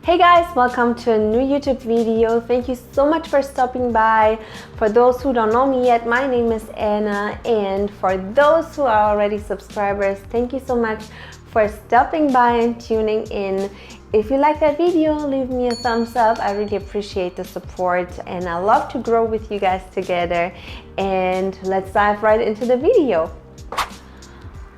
Hey guys, welcome to a new YouTube video. Thank you so much for stopping by. For those who don't know me yet, my name is Anna, and for those who are already subscribers, thank you so much for stopping by and tuning in. If you like that video, leave me a thumbs up. I really appreciate the support and I love to grow with you guys together. And let's dive right into the video.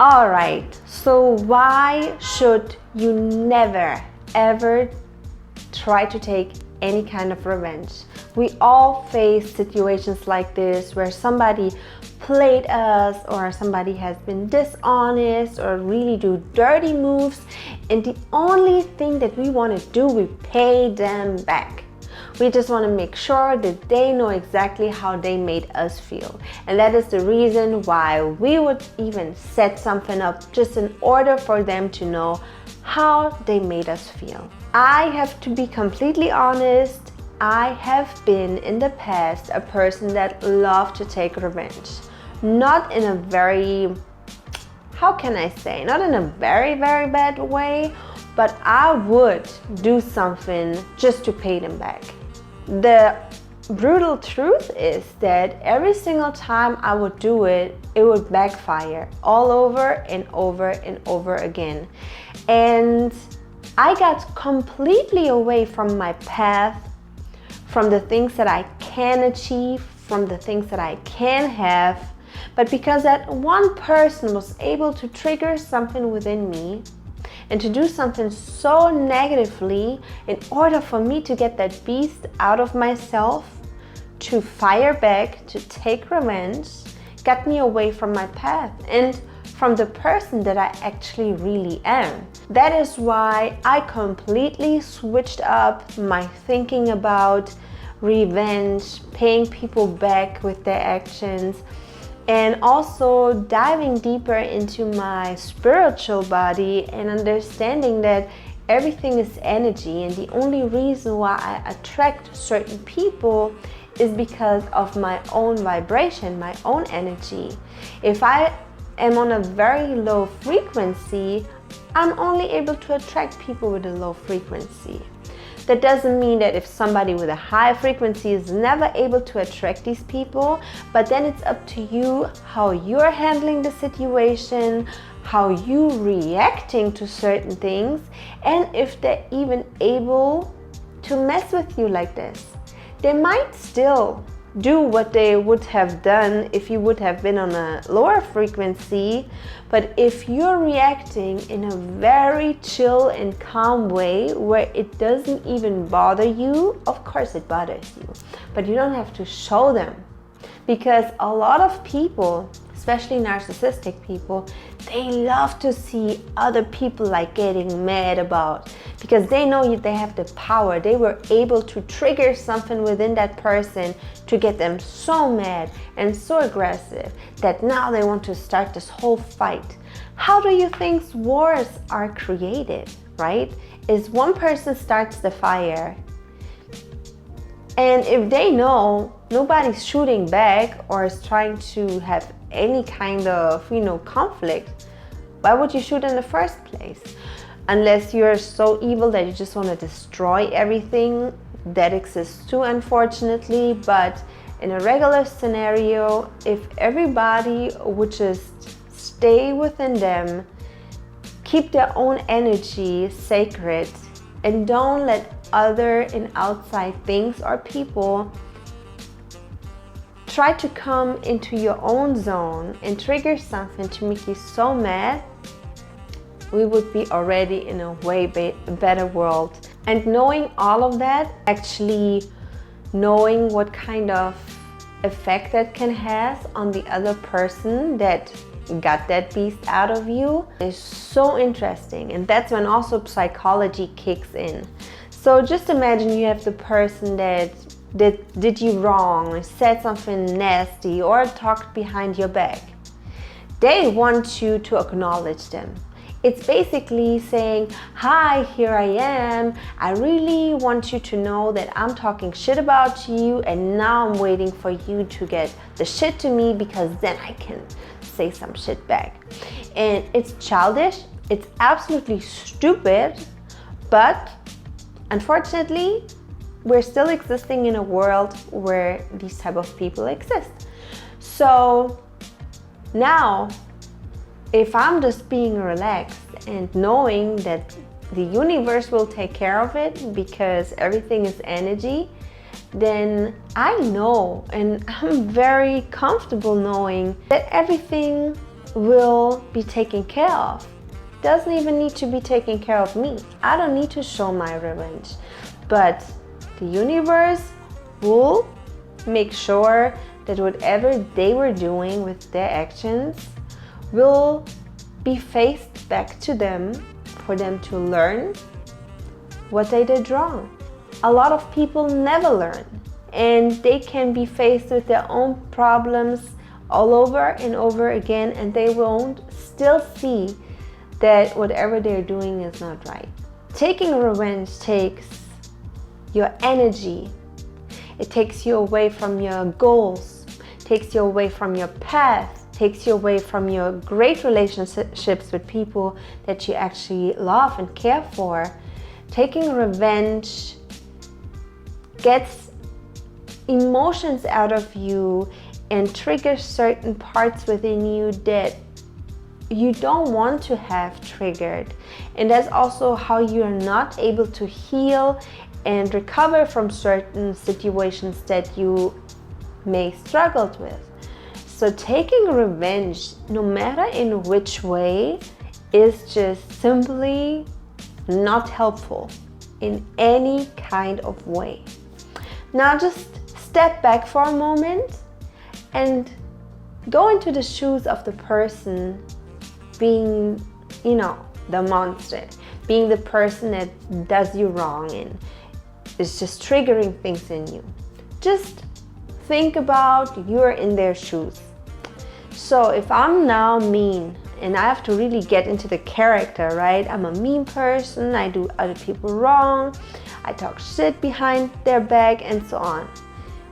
Alright, so why should you never ever try to take any kind of revenge? We all face situations like this where somebody played us or somebody has been dishonest or really do dirty moves, and the only thing that we want to do, we pay them back. We just want to make sure that they know exactly how they made us feel. And that is the reason why we would even set something up just in order for them to know how they made us feel. I have to be completely honest, I have been in the past a person that loved to take revenge. Not in a very, how can I say, not in a very bad way, but I would do something just to pay them back. The brutal truth is that every single time I would do it, it would backfire all over and over and over again. And I got completely away from my path, from the things that I can achieve, from the things that I can have. But because that one person was able to trigger something within me and to do something so negatively in order for me to get that beast out of myself, to fire back, to take revenge, got me away from my path and from the person that I actually really am. That is why I completely switched up my thinking about revenge, paying people back with their actions, and also diving deeper into my spiritual body and understanding that everything is energy, and the only reason why I attract certain people is because of my own vibration, my own energy. If I am on a very low frequency, I'm only able to attract people with a low frequency. That doesn't mean that if somebody with a high frequency is never able to attract these people, but then it's up to you how you're handling the situation, how you reacting to certain things, and if they're even able to mess with you like this. They might still do what they would have done if you would have been on a lower frequency, but if you're reacting in a very chill and calm way where it doesn't even bother you, of course it bothers you, but you don't have to show them. Because a lot of people, especially narcissistic people, they love to see other people like getting mad about, because they know they have the power. They were able to trigger something within that person to get them so mad and so aggressive that now they want to start this whole fight. How do you think wars are created, right? Is one person starts the fire, and if they know nobody's shooting back or is trying to have any kind of, conflict, why would you shoot in the first place? Unless you're so evil that you just want to destroy everything. That exists too, unfortunately. But in a regular scenario, if everybody would just stay within them, keep their own energy sacred, and don't let other and outside things or people try to come into your own zone and trigger something to make you so mad, we would be already in a way better world. And knowing all of that, actually knowing what kind of effect that can have on the other person that got that beast out of you, is so interesting. And that's when also psychology kicks in. So just imagine you have the person that did you wrong, or said something nasty, or talked behind your back. They want you to acknowledge them. It's basically saying, hi, here I am. I really want you to know that I'm talking shit about you, and now I'm waiting for you to get the shit to me, because then I can say some shit back. And it's childish, it's absolutely stupid, but unfortunately, we're still existing in a world where these type of people exist. So now, if I'm just being relaxed and knowing that the universe will take care of it because everything is energy, then I know, and I'm very comfortable knowing that everything will be taken care of. Doesn't even need to be taken care of me. I don't need to show my revenge, but the universe will make sure that whatever they were doing with their actions will be faced back to them for them to learn what they did wrong. A lot of people never learn, and they can be faced with their own problems all over and over again, and they won't still see that whatever they're doing is not right. Taking revenge takes your energy. It takes you away from your goals, takes you away from your path, takes you away from your great relationships with people that you actually love and care for. Taking revenge gets emotions out of you and triggers certain parts within you that you don't want to have triggered. And that's also how you are not able to heal and recover from certain situations that you may struggle with. So taking revenge, no matter in which way, is just simply not helpful in any kind of way. Now just step back for a moment and go into the shoes of the person being, the monster, being the person that does you wrong and is just triggering things in you. Just think about you're in their shoes. So if I'm now mean, and I have to really get into the character, right? I'm a mean person, I do other people wrong, I talk shit behind their back and so on.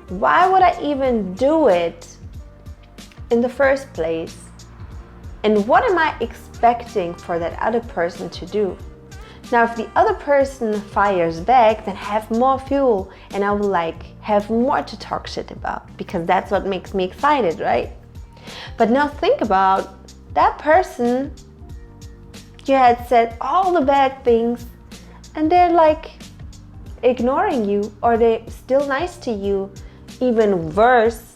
Why would I even do it in the first place? And what am I expecting for that other person to do? Now, if the other person fires back, then have more fuel and I will have more to talk shit about, because that's what makes me excited, right? But now think about that person. You had said all the bad things and they're ignoring you, or they're still nice to you. Even worse,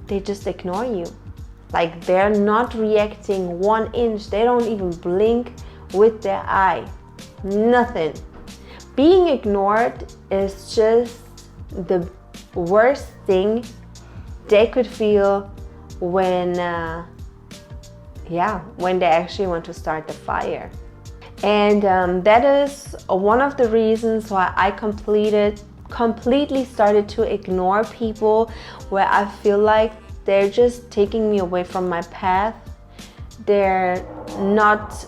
they just ignore you. They're not reacting 1 inch. They don't even blink with their eye. Nothing. Being ignored is just the worst thing they could feel when they actually want to start the fire. And that is one of the reasons why I completely started to ignore people where I feel like they're just taking me away from my path. They're not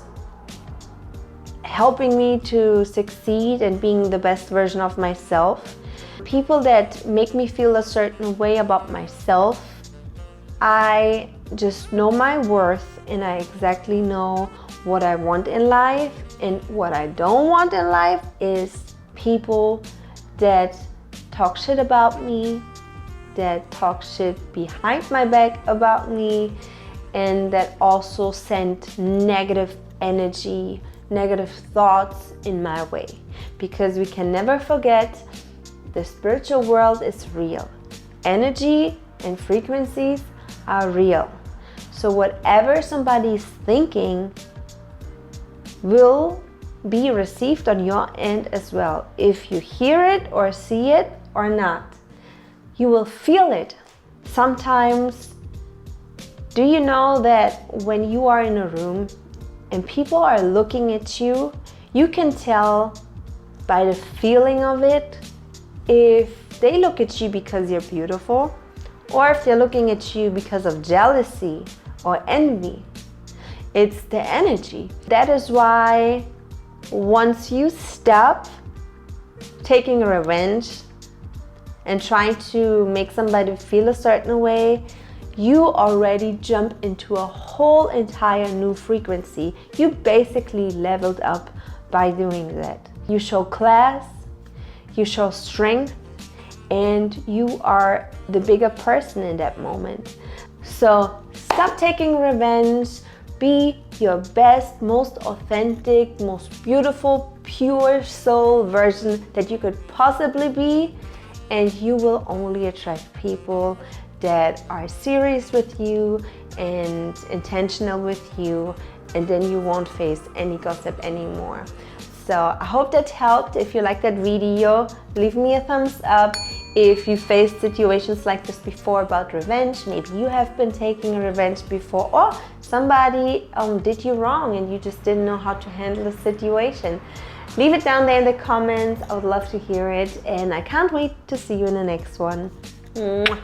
helping me to succeed and being the best version of myself. People that make me feel a certain way about myself, I just know my worth and I exactly know what I want in life. And what I don't want in life is people that talk shit about me, that talk shit behind my back about me, and that also send negative energy, negative thoughts in my way. Because we can never forget, the spiritual world is real. Energy and frequencies are real. So whatever somebody is thinking will be received on your end as well. If you hear it or see it or not, you will feel it. Sometimes, do you know that when you are in a room and people are looking at you, you can tell by the feeling of it if they look at you because you're beautiful, or if they're looking at you because of jealousy or envy. It's the energy. That is why once you stop taking revenge and trying to make somebody feel a certain way, you already jump into a whole entire new frequency. You basically leveled up by doing that. You show class, you show strength, and you are the bigger person in that moment. So stop taking revenge. Be your best, most authentic, most beautiful, pure soul version that you could possibly be, and you will only attract people that are serious with you and intentional with you, and then you won't face any gossip anymore. So I hope that helped. If you like that video, leave me a thumbs up. If you faced situations like this before about revenge, maybe you have been taking revenge before, or somebody did you wrong and you just didn't know how to handle the situation. Leave it down there in the comments. I would love to hear it, and I can't wait to see you in the next one. Mwah.